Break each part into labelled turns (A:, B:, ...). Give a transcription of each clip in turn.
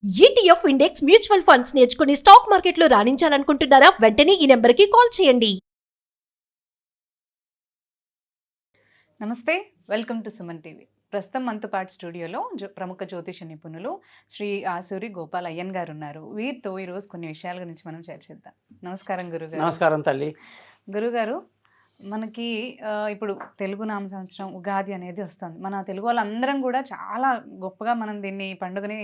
A: ETF index mutual funds నేర్చుకుని stock మార్కెట్లో రాణించాలనుకుంటున్నారా? వెంటనే ఈ నెంబర్కి కాల్ చేయండి.
B: నమస్తే, వెల్కమ్ టు సుమన్ టీవీ. ప్రస్తుతం మనతో పాటు స్టూడియోలో ప్రముఖ జ్యోతిష నిపుణులు శ్రీ ఆసూరి గోపాల్ అయ్యన్ గారు ఉన్నారు. వీరితో ఈరోజు కొన్ని విషయాల గురించి మనం చర్చిద్దాం. నమస్కారం గురుగారు.
C: నమస్కారం తల్లి.
B: గురుగారు, మనకి ఇప్పుడు తెలుగు నామ సంవత్సరం ఉగాది అనేది వస్తుంది. మన తెలుగు వాళ్ళందరం కూడా చాలా గొప్పగా మనం దీన్ని పండుగని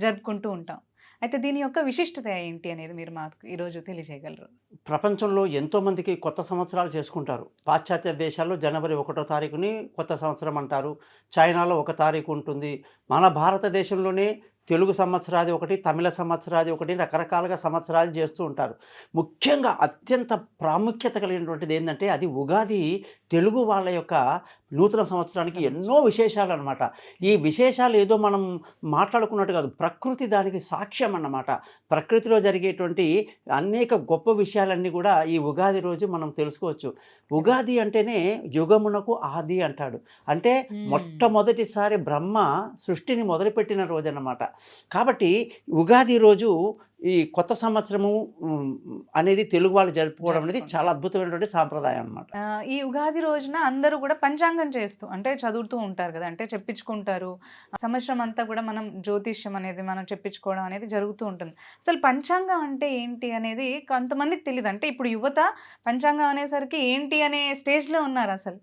B: జరుపుకుంటూ ఉంటాం. అయితే దీని యొక్క విశిష్టత ఏంటి అనేది మీరు మాకు ఈరోజు తెలియజేయగలరు?
C: ప్రపంచంలో ఎంతోమందికి కొత్త సంవత్సరాలు చేసుకుంటారు. పాశ్చాత్య దేశాల్లో జనవరి 1వ తారీఖుని కొత్త సంవత్సరం అంటారు. చైనాలో 1 తారీఖు ఉంటుంది. మన భారతదేశంలోనే తెలుగు సంవత్సరాది ఒకటి, తమిళ సంవత్సరాది ఒకటి, రకరకాలుగా సంవత్సరాలు చేస్తూ ఉంటారు. ముఖ్యంగా అత్యంత ప్రాముఖ్యత కలిగినటువంటిది ఏంటంటే అది ఉగాది. తెలుగు వాళ్ళ యొక్క నూతన సంవత్సరానికి ఎన్నో విశేషాలు అన్నమాట. ఈ విశేషాలు ఏదో మనం మాట్లాడుకున్నట్టు కాదు, ప్రకృతి దానికి సాక్ష్యం అన్నమాట. ప్రకృతిలో జరిగేటువంటి అనేక గొప్ప విషయాలన్నీ కూడా ఈ ఉగాది రోజు మనం తెలుసుకోవచ్చు. ఉగాది అంటేనే యుగమునకు ఆది అంటాడు. అంటే మొట్టమొదటిసారి బ్రహ్మ సృష్టిని మొదలుపెట్టిన రోజు అన్నమాట. కాబట్టి ఉగాది రోజు ఈ కొత్త సంవత్సరము అనేది తెలుగు వాళ్ళు జరుపుకోవడం అనేది చాలా అద్భుతమైనటువంటి సాంప్రదాయం అన్నమాట.
B: ఈ ఉగాది రోజున అందరూ కూడా పంచాంగం చేస్తూ అంటే చదువుతూ ఉంటారు కదా, అంటే చెప్పించుకుంటారు. సంవత్సరం అంతా కూడా మనం జ్యోతిష్యం అనేది మనం చెప్పించుకోవడం అనేది జరుగుతూ ఉంటుంది. అసలు పంచాంగం అంటే ఏంటి అనేది కొంతమందికి తెలియదు. అంటే ఇప్పుడు యువత పంచాంగం అనేసరికి ఏంటి అనే స్టేజ్లో ఉన్నారు అసలు.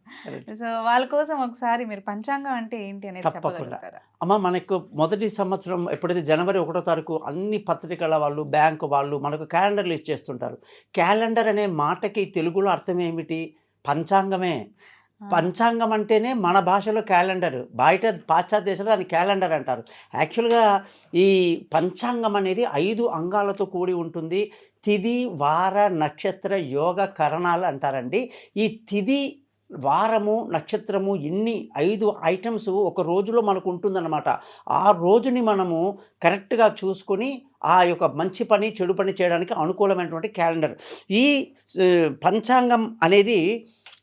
B: సో వాళ్ళ కోసం ఒకసారి మీరు పంచాంగం అంటే ఏంటి అనేది చెప్పగలుగుతారా?
C: అమ్మ, మనకు మొదటి సంవత్సరం ఎప్పుడైతే జనవరి 1వ తారీఖు అన్ని పత్రికల వాళ్ళు, బ్యాంకు వాళ్ళు మనకు క్యాలెండర్లు ఇచ్చేస్తుంటారు. క్యాలెండర్ అనే మాటకి తెలుగులో అర్థం ఏమిటి? పంచాంగమే. పంచాంగం అంటేనే మన భాషలో క్యాలెండర్, బయట పాశ్చాత్య దేశంలో దాన్ని క్యాలెండర్ అంటారు. యాక్చువల్గా ఈ పంచాంగం అనేది 5 అంగాలతో కూడి ఉంటుంది. తిథి, వార, నక్షత్ర, యోగ, కరణాలు అంటారండి. ఈ తిథి, వారము, నక్షత్రము, ఇన్ని 5 ఐటమ్స్ ఒక రోజులో మనకు ఉంటుందన్నమాట. ఆ రోజుని మనము కరెక్ట్గా చూసుకొని ఆ యొక్క మంచి పని, చెడు పని చేయడానికి అనుకూలమైనటువంటి క్యాలెండర్. ఈ పంచాంగం అనేది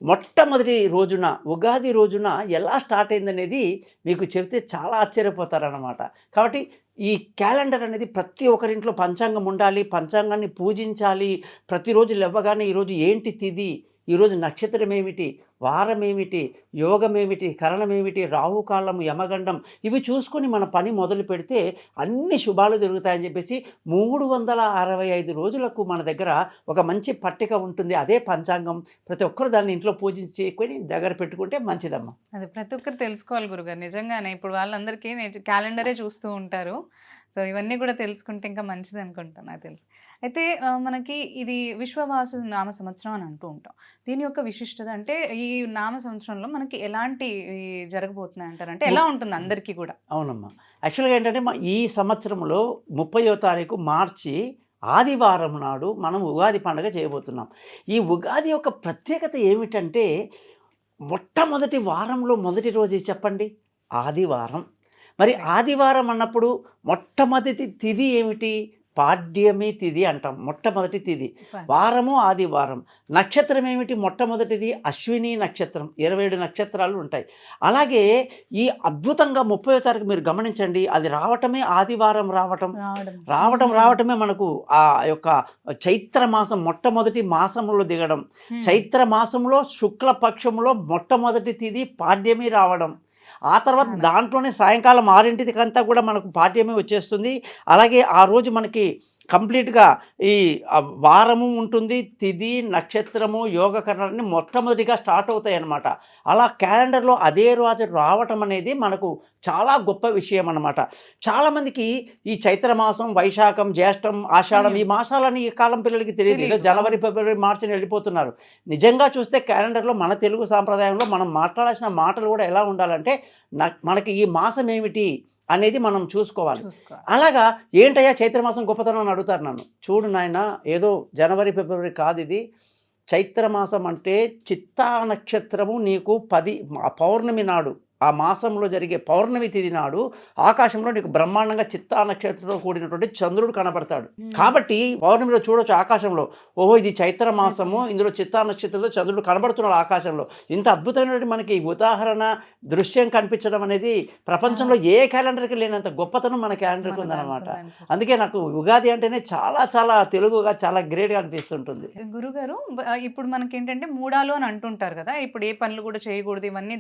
C: మొట్టమొదటి రోజున, ఉగాది రోజున ఎలా స్టార్ట్ అయిందనేది మీకు చెబితే చాలా ఆశ్చర్యపోతారన్నమాట. కాబట్టి ఈ క్యాలెండర్ అనేది ప్రతి ఒక్కరింట్లో పంచాంగం ఉండాలి, పంచాంగాన్ని పూజించాలి. ప్రతిరోజు లేవగానే ఈరోజు ఏంటి తిథి, ఈరోజు నక్షత్రం ఏమిటి, వారం ఏమిటి, యోగం ఏమిటి, కరణం ఏమిటి, రాహుకాలము, యమగండం, ఇవి చూసుకొని మన పని మొదలు పెడితే అన్ని శుభాలు జరుగుతాయని చెప్పేసి 365 రోజులకు మన దగ్గర ఒక మంచి పట్టిక ఉంటుంది. అదే పంచాంగం. ప్రతి ఒక్కరు దాన్ని ఇంట్లో పూజించుకొని దగ్గర పెట్టుకుంటే మంచిదమ్మా.
B: అది ప్రతి ఒక్కరు తెలుసుకోవాలి గురుగారు. నిజంగానే ఇప్పుడు వాళ్ళందరికీ క్యాలెండరే చూస్తూ ఉంటారు. సో ఇవన్నీ కూడా తెలుసుకుంటే ఇంకా మంచిది అనుకుంటాను, నాకు తెలుసు. అయితే మనకి ఇది విశ్వవాసు నామ సంవత్సరం అని అంటూ ఉంటాం. దీని యొక్క విశిష్టత అంటే ఈ నామ సంవత్సరంలో మనకి ఎలాంటి జరగబోతున్నాయి అంటారు? అంటే ఎలా ఉంటుంది అందరికీ కూడా?
C: అవునమ్మా, యాక్చువల్గా ఏంటంటే ఈ సంవత్సరంలో 30వ తారీఖు మార్చి ఆదివారం నాడు మనం ఉగాది పండుగ చేయబోతున్నాం. ఈ ఉగాది యొక్క ప్రత్యేకత ఏమిటంటే మొట్టమొదటి వారంలో మొదటి రోజు చెప్పండి, ఆదివారం. మరి ఆదివారం అన్నప్పుడు మొట్టమొదటి తిథి ఏమిటి? పాడ్యమి తిథి అంటాం. మొట్టమొదటి తిథి వారము ఆదివారం. నక్షత్రం ఏమిటి? మొట్టమొదటిది అశ్విని నక్షత్రం. 27 నక్షత్రాలు ఉంటాయి. అలాగే ఈ అద్భుతంగా 30వ తారీఖు మీరు గమనించండి, అది రావటమే ఆదివారం రావటమే మనకు ఆ యొక్క చైత్ర మాసం మొట్టమొదటి మాసంలో దిగడం. చైత్ర మాసంలో శుక్లపక్షంలో మొట్టమొదటి తిథి పాడ్యమి రావడం. ఆ తర్వాత దాంట్లోనే సాయంకాలం 6ంటికంతా కూడా మనకు పాఠ్యమే వచ్చేస్తుంది. అలాగే ఆ రోజు మనకి కంప్లీట్గా ఈ వారము ఉంటుంది, తిథి, నక్షత్రము, యోగకరణాన్ని మొట్టమొదటిగా స్టార్ట్ అవుతాయి అన్నమాట. అలా క్యాలెండర్లో అదే రోజు రావటం అనేది మనకు చాలా గొప్ప విషయం అన్నమాట. చాలామందికి ఈ చైత్రమాసం, వైశాఖం, జ్యేష్టం, ఆషాఢం ఈ మాసాలని ఈ కాలం పిల్లలకి తెలియదు. ఏదో జనవరి, ఫిబ్రవరి, మార్చిని వెళ్ళిపోతున్నారు. నిజంగా చూస్తే క్యాలెండర్లో మన తెలుగు సాంప్రదాయంలో మనం మాట్లాడాల్సిన మాటలు కూడా ఎలా ఉండాలంటే మనకి ఈ మాసం ఏమిటి అనేది మనం చూసుకోవాలి. అలాగా ఏంటయ్యా చైత్రమాసం గొప్పతనం అని అడుగుతారు నన్ను. చూడు నాయన, ఏదో జనవరి, ఫిబ్రవరి కాదు ఇది. చైత్రమాసం అంటే చిత్తా నక్షత్రము నీకు 10 పౌర్ణమి నాడు ఆ మాసంలో జరిగే పౌర్ణమి తిథి నాడు ఆకాశంలో నీకు బ్రహ్మాండంగా చిత్తా నక్షత్రంతో కూడినటువంటి చంద్రుడు కనబడతాడు. కాబట్టి పౌర్ణమిలో చూడొచ్చు ఆకాశంలో, ఓహో ఇది చైత్ర మాసము, ఇందులో చిత్తా నక్షత్రంతో చంద్రుడు కనబడుతున్నాడు ఆకాశంలో. ఇంత అద్భుతమైనటువంటి మనకి ఉదాహరణ దృశ్యం కనిపించడం అనేది ప్రపంచంలో ఏ క్యాలెండర్కి లేనంత గొప్పతనం మన క్యాలెండర్కి ఉందన్నమాట. అందుకే నాకు ఉగాది అంటేనే చాలా చాలా తెలుగుగా చాలా గ్రేట్గా అనిపిస్తుంటుంది.
B: గురుగారు ఇప్పుడు మనకి ఏంటంటే మూడాలు అని అంటుంటారు కదా, ఇప్పుడు ఏ పనులు కూడా చేయకూడదు, ఇవన్నీ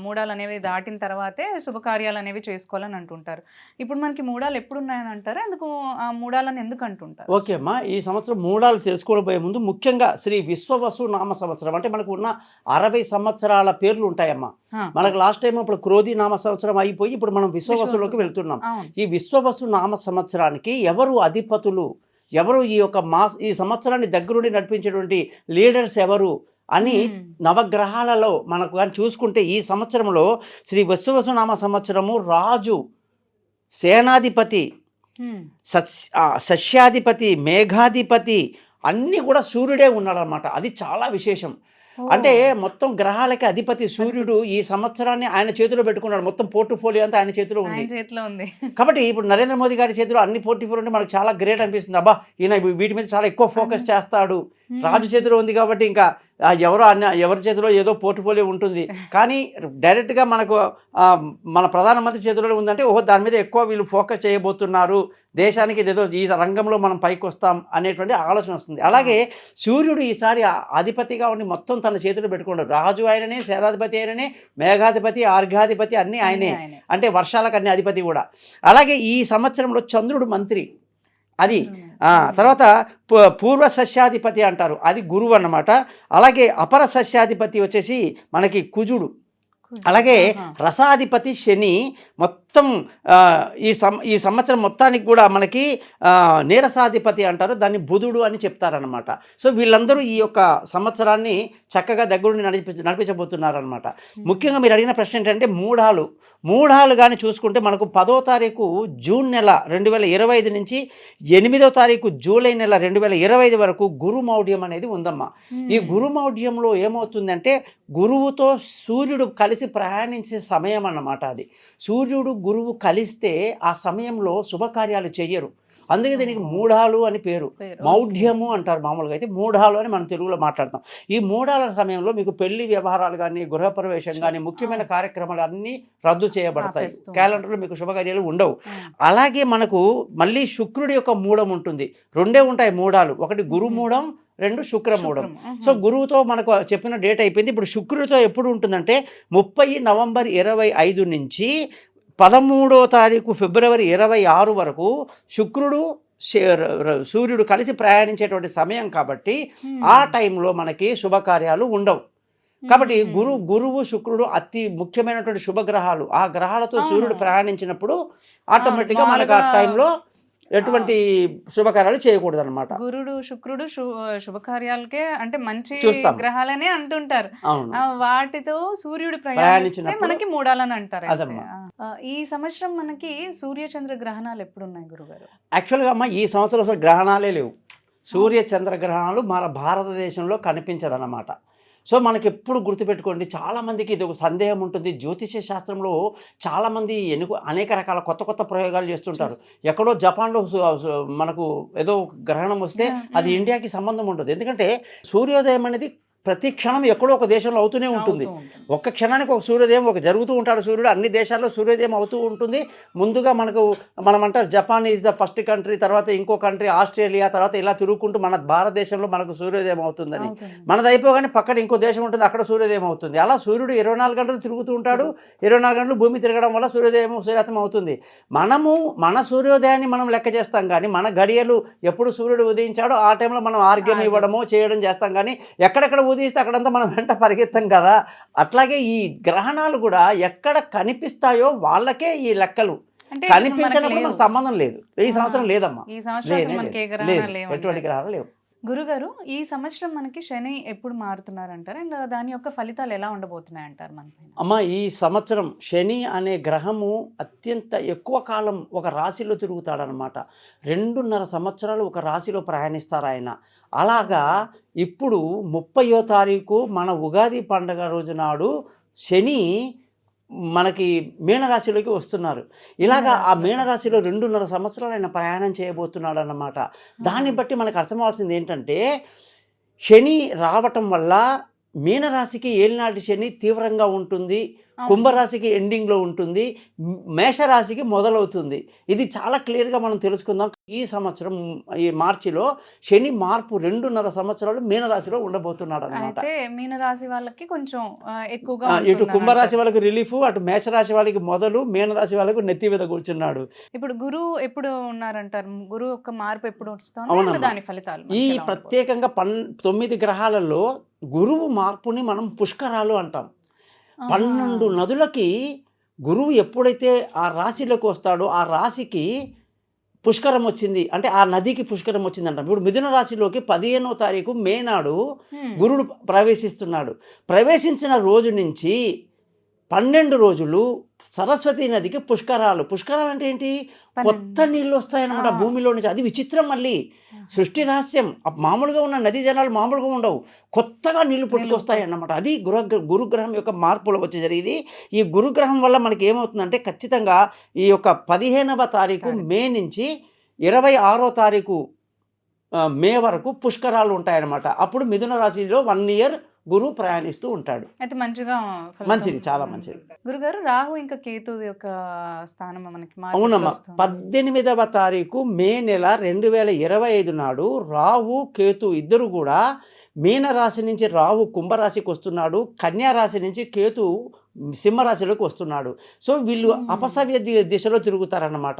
B: మూడాలు అనేవి దాటిన తర్వాతే శుభకార్యాలు అనేవి చేసుకోవాలని అంటుంటారు. ఇప్పుడు మనకి మూడాలు ఎప్పుడు ఉన్నాయని అంటారు, ఎందుకు ఆ మూడాలని ఎందుకు అంటుంటారు?
C: ఓకే అమ్మా, ఈ సంవత్సరం మూడాలు తెలుసుకోబోయే ముందు ముఖ్యంగా శ్రీ విశ్వవసు నామ సంవత్సరం అంటే మనకు ఉన్న 60 సంవత్సరాల పేర్లు ఉంటాయమ్మా. మనకు లాస్ట్ టైం ఇప్పుడు క్రోధి నామ సంవత్సరం అయిపోయి ఇప్పుడు మనం విశ్వవసులోకి వెళ్తున్నాం. ఈ విశ్వవసు నామ సంవత్సరానికి ఎవరు అధిపతులు, ఎవరు ఈ సంవత్సరాన్ని దగ్గరుండి నడిపించేటువంటి లీడర్స్ ఎవరు అని నవగ్రహాలలో మనకు కానీ చూసుకుంటే ఈ సంవత్సరంలో శ్రీ విశ్వవసునామ సంవత్సరము రాజు, సేనాధిపతి, సస్యాధిపతి, మేఘాధిపతి అన్నీ కూడా సూర్యుడే ఉన్నాడనమాట. అది చాలా విశేషం. అంటే మొత్తం గ్రహాలకి అధిపతి సూర్యుడు ఈ సంవత్సరాన్ని ఆయన చేతిలో పెట్టుకున్నాడు. మొత్తం పోర్ట్ఫోలియో అంతా ఆయన చేతిలో ఉంది. కాబట్టి ఇప్పుడు నరేంద్ర మోదీ గారి చేతిలో అన్ని పోర్ట్ఫోలియో ఉంటే మనకు చాలా గ్రేట్ అనిపిస్తుంది. అబ్బా ఈయన వీటి మీద చాలా ఎక్కువ ఫోకస్ చేస్తాడు. రాజు చేతిలో ఉంది కాబట్టి ఇంకా ఎవరి చేతిలో ఏదో పోర్ట్ఫోలియో ఉంటుంది. కానీ డైరెక్ట్గా మనకు మన ప్రధానమంత్రి చేతిలో ఉందంటే ఓహో దాని మీద ఎక్కువ వీళ్ళు ఫోకస్ చేయబోతున్నారు, దేశానికి ఇదేదో ఈ రంగంలో మనం పైకి వస్తాం అనేటువంటి ఆలోచన వస్తుంది. అలాగే సూర్యుడు ఈసారి అధిపతిగా ఉండి మొత్తం తన చేతిలో పెట్టుకున్నాడు. రాజు ఆయననే, సేనాధిపతి ఆయననే, మేఘాధిపతి, ఆర్ఘాధిపతి అన్నీ ఆయనే, అంటే వర్షాలకు అన్ని అధిపతి కూడా. అలాగే ఈ సంవత్సరంలో చంద్రుడు మంత్రి, అది తర్వాత పూర్వ సస్యాధిపతి అంటారు, అది గురువు అన్నమాట. అలాగే అపర సస్యాధిపతి వచ్చేసి మనకి కుజుడు. అలాగే రసాధిపతి శని. మొత్తం ఈ సంవత్సరం మొత్తానికి కూడా మనకి నీరసాధిపతి అంటారు, దాన్ని బుధుడు అని చెప్తారనమాట. సో వీళ్ళందరూ ఈ యొక్క సంవత్సరాన్ని చక్కగా దగ్గరుండి నడిపించబోతున్నారనమాట. ముఖ్యంగా మీరు అడిగిన ప్రశ్న ఏంటంటే మూఢాలు కానీ చూసుకుంటే మనకు 10వ తారీఖు జూన్ నెల 2025 నుంచి 8వ తారీఖు జూలై నెల 2025 వరకు గురుమౌఢ్యం అనేది ఉందమ్మా. ఈ గురుమౌఢ్యంలో ఏమవుతుందంటే గురువుతో సూర్యుడు కలిసి ప్రయాణించే సమయం అన్నమాట. అది సూర్యుడు గురువు కలిస్తే ఆ సమయంలో శుభకార్యాలు చెయ్యరు. అందుకే దీనికి మూఢాలు అని పేరు. మౌఢ్యము అంటారు మామూలుగా, అయితే మూఢాలు అని మనం తెలుగులో మాట్లాడతాం. ఈ మూఢాల సమయంలో మీకు పెళ్లి వ్యవహారాలు కానీ, గృహప్రవేశం కానీ, ముఖ్యమైన కార్యక్రమాలు అన్నీ రద్దు చేయబడతాయి. క్యాలెండర్లో మీకు శుభకార్యాలు ఉండవు. అలాగే మనకు మళ్ళీ శుక్రుడి యొక్క మూఢం ఉంటుంది. రెండే ఉంటాయి మూఢాలు, ఒకటి గురుమూఢం, 2 శుక్రమూఢం. సో గురువుతో మనకు చెప్పిన డేట్ అయిపోయింది. ఇప్పుడు శుక్రుడితో ఎప్పుడు ఉంటుందంటే 30 నవంబర్ 25 నుంచి 13వ తారీఖు ఫిబ్రవరి 26 వరకు శుక్రుడు సూర్యుడు కలిసి ప్రయాణించేటువంటి సమయం కాబట్టి ఆ టైంలో మనకి శుభకార్యాలు ఉండవు. కాబట్టి గురువు శుక్రుడు అతి ముఖ్యమైనటువంటి శుభగ్రహాలు. ఆ గ్రహాలతో సూర్యుడు ప్రయాణించినప్పుడు ఆటోమేటిక్గా మనకు ఆ టైంలో ఎటువంటి శుభకార్యాలు చేయకూడదు అనమాట.
B: గురుడు శుక్రుడు శుభకార్యాలకే అంటే మంచి గ్రహాలనే అంటుంటారు. వాటితో సూర్యుడు ప్రయాణిస్తే మనకి మూడాలని అంటారు. ఈ సంవత్సరం మనకి సూర్య చంద్ర గ్రహణాలు ఎప్పుడున్నాయి గురుగారు?
C: యాక్చువల్గా అమ్మ ఈ సంవత్సరం అసలు గ్రహణాలే లేవు. సూర్య చంద్ర గ్రహణాలు మన భారతదేశంలో కనిపించదన్నమాట. సో మనకి ఎప్పుడు గుర్తుపెట్టుకోండి, చాలామందికి ఇది ఒక సందేహం ఉంటుంది. జ్యోతిష శాస్త్రంలో చాలామంది అనేక రకాల కొత్త ప్రయోగాలు చేస్తుంటారు. ఎక్కడో జపాన్లో మనకు ఏదో గ్రహణం వస్తే అది ఇండియాకి సంబంధం ఉంటుంది. ఎందుకంటే సూర్యోదయం అనేది ప్రతి క్షణం ఎక్కడో ఒక దేశంలో అవుతూనే ఉంటుంది. ఒక్క క్షణానికి ఒక సూర్యోదయం జరుగుతూ ఉంటాడు. సూర్యుడు అన్ని దేశాల్లో సూర్యోదయం అవుతూ ఉంటుంది. ముందుగా మనం అంటారు Japan is the first country, తర్వాత ఇంకో కంట్రీ ఆస్ట్రేలియా, తర్వాత ఇలా తిరుగుకుంటూ మన భారతదేశంలో మనకు సూర్యోదయం అవుతుందని. మనది అయిపోగానే పక్కన ఇంకో దేశం ఉంటుంది, అక్కడ సూర్యోదయం అవుతుంది. అలా సూర్యుడు 24 గంటలు తిరుగుతూ ఉంటాడు. 24 గంటలు భూమి తిరగడం వల్ల సూర్యాస్తం అవుతుంది. మన సూర్యోదయాన్ని మనం లెక్క చేస్తాం కానీ మన గడియలు ఎప్పుడు సూర్యుడు ఉదయించాడో ఆ టైంలో మనం ఆర్గ్యం ఇవ్వడమో చేయడం చేస్తాం. కానీ ఎక్కడెక్కడ ఉదయిస్తే అక్కడంతా మనం వెంట పరిగెత్తాం కదా. అట్లాగే ఈ గ్రహణాలు కూడా ఎక్కడ కనిపిస్తాయో వాళ్ళకే ఈ లెక్కలు, కనిపించినప్పుడు మనకు సంబంధం లేదు. ఈ సంవత్సరం లేదమ్మా, ఎటువంటి గ్రహాలు లేవు.
B: గురుగారు ఈ సంవత్సరం మనకి శని ఎప్పుడు మారుతున్నారంటారు, అండ్ దాని యొక్క ఫలితాలు ఎలా ఉండబోతున్నాయి అంటారు మనపైన?
C: అమ్మ ఈ సంవత్సరం శని అనే గ్రహము అత్యంత ఎక్కువ కాలం ఒక రాశిలో తిరుగుతాడనమాట. 2.5 సంవత్సరాలు ఒక రాశిలో ప్రయాణిస్తారు ఆయన. అలాగా ఇప్పుడు 30వ తారీఖు మన ఉగాది పండుగ రోజు నాడు శని మనకి మీనరాశిలోకి వస్తున్నారు. ఇలాగా ఆ మీనరాశిలో 2.5 సంవత్సరాలు ఆయన ప్రయాణం చేయబోతున్నాడు అన్నమాట. దాన్ని బట్టి మనకు అర్థమవలసింది ఏంటంటే శని రావటం వల్ల మీనరాశికి ఏలినాటి శని తీవ్రంగా ఉంటుంది, కుంభరాశికి ఎండింగ్లో ఉంటుంది, మేషరాశికి మొదలవుతుంది. ఇది చాలా క్లియర్గా మనం తెలుసుకుందాం. ఈ సంవత్సరం ఈ మార్చిలో శని మార్పు 2.5 సంవత్సరాలు మీనరాశిలో ఉండబోతున్నాడు అనమాట.
B: అయితే మీనరాశి వాళ్ళకి కొంచెం ఎక్కువగా
C: ఇటు
B: ఉంటుంది
C: కుంభరాశి వాళ్ళకి రిలీఫ్, అటు మేషరాశి వాళ్ళకి మొదలు, మీనరాశి వాళ్ళకు నెత్తి మీద కూర్చున్నాడు.
B: ఇప్పుడు గురువు ఎప్పుడు ఉన్నారంటారు? గురువు యొక్క మార్పు ఎప్పుడు వస్తుంది?
C: అవునమ్మా.
B: దాని ఫలితాలు
C: ఈ
B: మనకి ఎలా ఉండబోతుంది?
C: ప్రత్యేకంగా 9 గ్రహాలలో గురువు మార్పుని మనం పుష్కరాలు అంటాం. 12 నదులకి గురువు ఎప్పుడైతే ఆ రాశిలోకి వస్తాడో ఆ రాశికి పుష్కరం వచ్చింది అంటే ఆ నదికి పుష్కరం వచ్చింది అంటాం. ఇప్పుడు మిథున రాశిలోకి 15వ తారీఖు మే నాడు గురుడు ప్రవేశిస్తున్నాడు. ప్రవేశించిన రోజు నుంచి 12 రోజులు సరస్వతి నదికి పుష్కరాలు. పుష్కరాలు అంటే ఏంటి? కొత్త నీళ్ళు వస్తాయన్నమాట భూమిలో నుంచి. అది విచిత్రం. మళ్ళీ సృష్టి రహస్యం. మామూలుగా ఉన్న నదీ జలాలు మామూలుగా ఉండవు, కొత్తగా నీళ్లు పుట్టుకొస్తాయి అన్నమాట. అది గురుగ్రహం యొక్క మార్పులో వచ్చి జరిగింది. ఈ గురుగ్రహం వల్ల మనకి ఏమవుతుందంటే ఖచ్చితంగా ఈ యొక్క 15వ తారీఖు మే నుంచి 26వ తారీఖు మే వరకు పుష్కరాలు ఉంటాయన్నమాట. అప్పుడు మిథున రాశిలో 1 ఇయర్ గురువు ప్రయాణిస్తూ ఉంటాడు.
B: అయితే మంచిగా
C: మంచిది, చాలా మంచిది.
B: గురుగారు, రాహు ఇంకా కేతు యొక్క స్థానం మనకి
C: అవునమ్మా. 18వ తారీఖు మే నెల 2025 నాడు రాహు కేతు ఇద్దరు కూడా మీనరాశి నుంచి రాహు కుంభరాశికి వస్తున్నాడు, కన్యా రాశి నుంచి కేతు సింహరాశిలోకి వస్తున్నాడు. సో వీళ్ళు అపసవ్య దిశలో తిరుగుతారన్నమాట.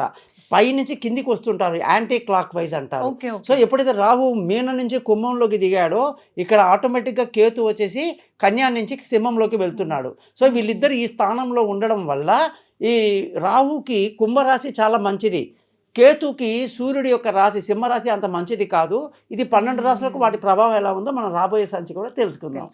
C: పైనుంచి కిందికి వస్తుంటారు, యాంటీ క్లాక్ వైజ్ అంటారు. సో ఎప్పుడైతే రాహు మీన నుంచి కుంభంలోకి దిగాడో ఇక్కడ ఆటోమేటిక్గా కేతు వచ్చేసి కన్యా నుంచి సింహంలోకి వెళ్తున్నాడు. సో వీళ్ళిద్దరు ఈ స్థానంలో ఉండడం వల్ల ఈ రాహుకి కుంభరాశి చాలా మంచిది, కేతుకి సూర్యుడి యొక్క రాశి సింహరాశి అంత మంచిది కాదు. ఇది 12 రాశులకు వాటి ప్రభావం ఎలా ఉందో మనం రాబోయే సంచి కూడా తెలుసుకుందాం.